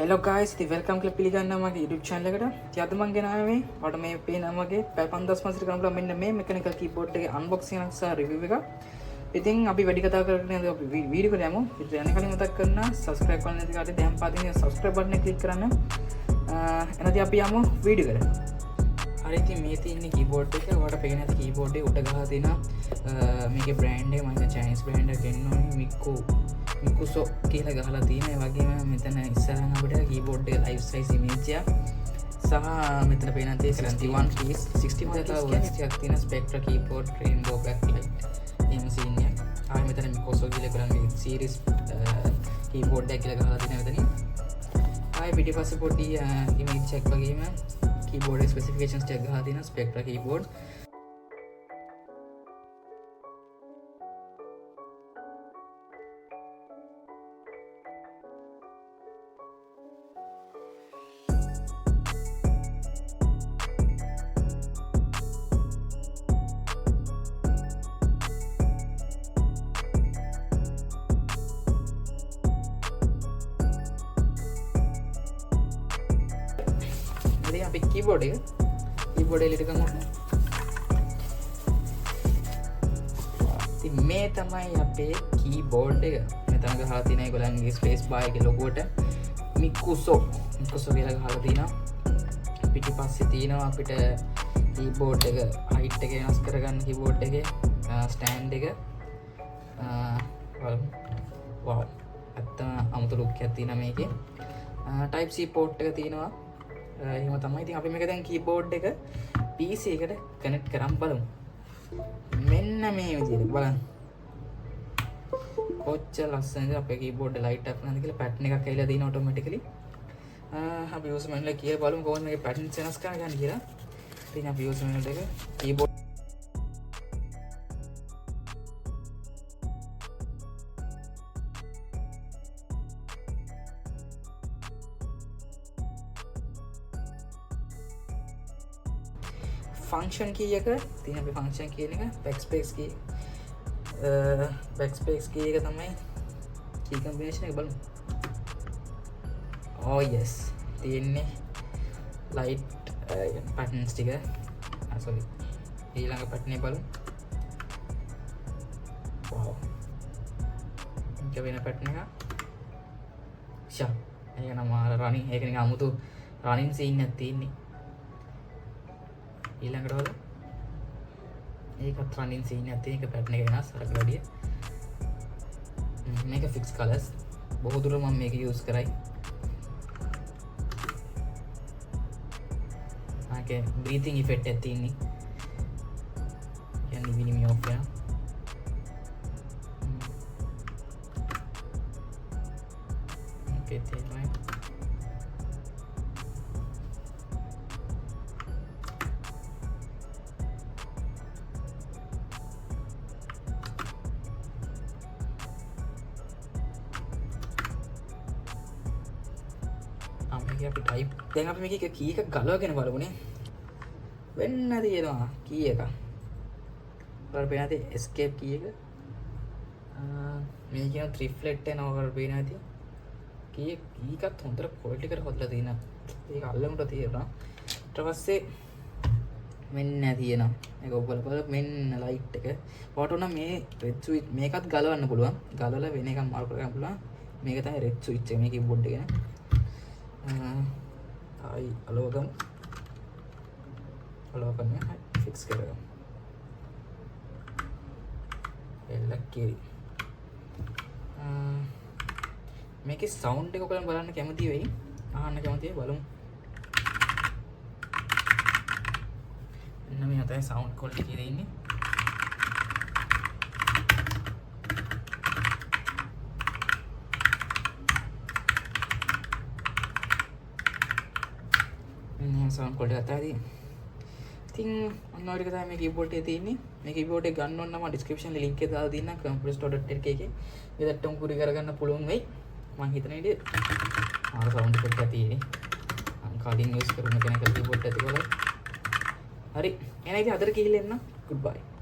Hello guys, ඉතින් welcome කියලා පිළිගන්නවා මගේ YouTube channel එකට. ඉතින් අද මම ගෙනාවේ මේ ඔයාලට මේ පේන මගේ පැය 5000 මාසෙට කරන්න පුළුවන් මෙන්න මේ mechanical keyboard එකේ unboxing එකක් සහ review එකක්. ඉතින් අපි වැඩි කතා කරන්නේ නැතුව අපි වීඩියෝ එකට යමු. ඉතින් යන්නේ කලින් මතක් කරන්න subscribe කරන්න නැති කාට දැන් පාදින් subscribe button එක click කරන්න. එනදී අපි යමු වීඩියෝ එකට. හරි ඉතින් මේ තියෙන keyboard එක ඔයාලට පේන ඇති keyboard එක උඩ ගහලා තියෙන මේකේ brand එක මම Chinese brand එකක් ගෙන්නන්නේ මිකුසෝ කියලා ගහලා තියෙන. ඒ වගේම මෙතන ඉස්සරහන් අපිට keyboard එක life size image එක සහ මෙතන පේන තියෙන 71 keys 61 keys එකක් තියෙන Spectra keyboard rainbow backlight එහෙම scene එක. ආයෙ මෙතන මිකුසෝ කියලා කරන්නේ series keyboard එක කියලා ගහලා තියෙන මෙතනින්. ආයෙ පිටිපස්සේ පොඩි image එකක් වගේම keyboard specifications ටික ගහලා තියෙන Spectra keyboard. අපි keyboard එලියට ගමු. ඉතින් මේ තමයි අපේ keyboard එක. මෙතන ගහලා තියෙන ඒගොල්ලන්ගේ space bar එකේ logo එකට මිකුසෝ කියලා ගහලා තියෙනවා. පිටිපස්සේ තියෙනවා අපිට keyboard එක height එක වෙනස් කරගන්න keyboard එකේ stand එක. wow අත්තම අමුතු look එකක් තියෙනවා මේකේ. type C port එක තියෙනවා. එහෙම තමයි. ඉතින් අපි මේක දැන් keyboard එක PC එකට connect කරන් බලමු. මෙන්න මේ විදිහට බලන්න. කොච්චර ලස්සනද අපේ keyboard light up නැද්ද කියලා pattern එකක් ඇවිල්ලා තියෙනවා automatically. අපි user manual එක කියලා බලමු කොහොමද මේකේ patterns වෙනස් කරගන්නේ කියලා. ඉතින් අපි user manual එක keyboard function key එක තියෙන අපි function key එක backspace key එක තමයි key combination එක බලමු. oh yes තියෙන්නේ light patterns ටික sorry ඊළඟ pattern එක බලමු. wow මේක වෙන pattern එක ෂා ඒක නම් running ඒක නිකන් 아무තු running scene එකක් තියෙන්නේ. ඊළඟට වල ඒකත් running scene එකක් තියෙන එක pattern එක වෙනස් අරකට වැඩිය. මේක fix colors බොහෝ දුර මම මේක use කරයි. ආකේ breathing effect එකක් තියෙන්නේ. කියන්නේ විනිමය off වෙනවා. okay තියෙනවා. අපි type දැන් අපි මේක key එක ගලවගෙන බලමුනේ. වෙන්න තියෙනවා key එක. ඔයාලා පේන ඇති escape key එක. මේ කියන triplet එනවා ඔයාලා පේන ඇති. key එකත් හොඳට quality එකට හදලා තියෙනවා. ඒක අල්ලමුට තියෙනවා. ඊට පස්සේ මෙන්න තියෙනවා. මේක ඔයගොල්ලෝ බලන්න මෙන්න light එක. ඔයාලට උන මේ red switch මේකත් ගලවන්න පුළුවන්. ගලවලා වෙන එකක් මාරු කරගන්න පුළුවන්. මේක තමයි red switch එක මේ keyboard එකේ නේ. आई अलोगम अलोगम में फिक्स करेगा लकीरी මේකේ සවුන්ඩ් එක ඔයගොල්ලන් බලන්න කැමති වෙයි. අහන්න කැමති වෙයි බලමු. මෙන්න මේ අතේ සවුන්ඩ් ක්වොලිටි කියලා ඉන්නේ. සවුන්ඩ් ක්වොලිටි අතරින් ඉතින් ඔන්න ඔය ටික තමයි මේ keyboard එකේ තියෙන්නේ. මේ keyboard එක ගන්න ඕන නම් description link එක දාලා දෙන්නම් compressor.lk එකේ. ඒකට උකුරි කරගන්න පුළුවන් වෙයි. මම හිතන විදිහට ආර සවුන්ඩ් එකක් තියෙන්නේ. මම කලින් use කරන කෙනෙක් keyboard එකත් ඒකවල. හරි. එහෙනම් ඉතින් අදට ගිහින් එන්න. goodbye.